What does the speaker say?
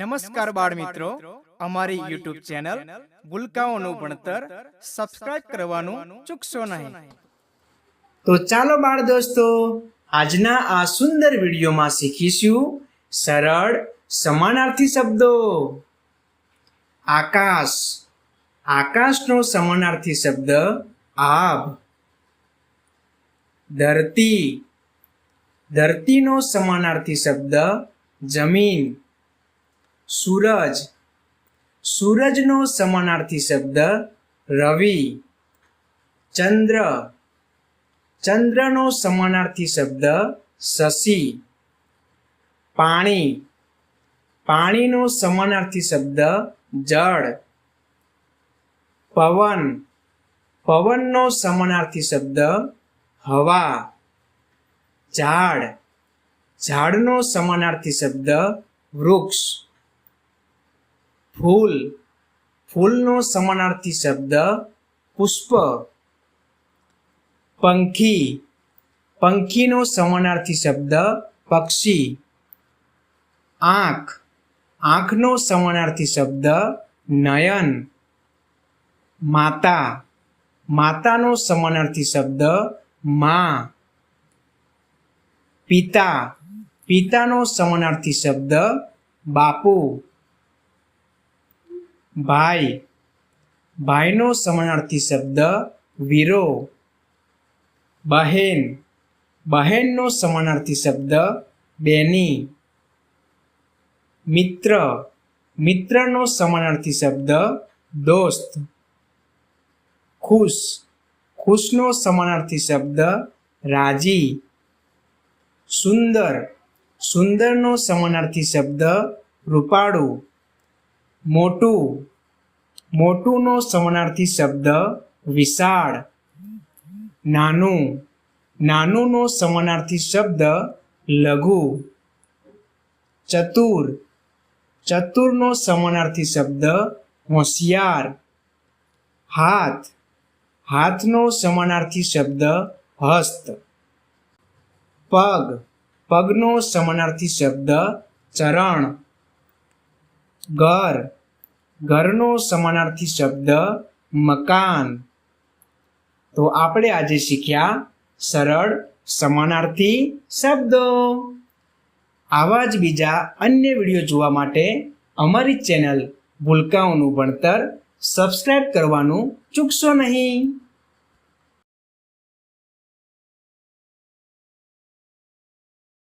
નમસ્કાર બાળ મિત્રો, અમારી યુટ્યુબ ચેનલ ભૂલકાઓનું ભણતર સબસ્ક્રાઇબ કરવાનું ચૂકશો નહીં। તો ચાલો બાળ દોસ્તો, આજના આ સુંદર વિડીયોમાં શીખીશું સરળ સમાનાર્થી શબ્દો। આકાશ, આકાશનો સમાનાર્થી શબ્દ આભ। ધરતી, ધરતીનો સમાનાર્થી શબ્દ જમીન। सूरज, सूरजनो समानार्थी शब्द रवि। चंद्र, चंद्रनो समानार्थी शब्द शशि। पाणी, पाणीनो समानार्थी शब्द जल। पवन, पवननो समानार्थी शब्द हवा। झाड़, झाड़नो समानार्थी शब्द वृक्ष। फूल, फूलनो समानार्थी शब्द पुष्प। पंखी, पंखीनो समानार्थी शब्द पक्षी। आँख, आँखनो समानार्थी शब्द नयन। माता, मातानो समानार्थी शब्द माँ। पिता, पितानो समानार्थी शब्द बापू। भाई, भाईनो समानार्थी शब्द वीरो। बहन, बहननो समानार्थी शब्द बेनी। मित्र, मित्रनो समानार्थी शब्द दोस्त। खुश, खुशनो समानार्थी शब्द राजी। सुंदर, सुंदरनो समानार्थी शब्द रूपाळू। मोटू, मोटूनो समानार्थी शब्द विशाळ। नानू, नानूनो समानार्थी शब्द लघु। चतुर, चतुरनो समानार्थी शब्द होशियार। हाथ, हाथनो समानार्थी शब्द हस्त। पग, पगनो समानार्थी शब्द चरण। घर, घरनो समानार्थी शब्द मकान। तो आपणे आजे शीख्या सरळ समानार्थी शब्दो। आवा ज बीजा अन्य विडियो जोवा माटे अमारी चेनल भूलकाओनुं भणतर सब्सक्राइब करवानुं चूकशो नहीं।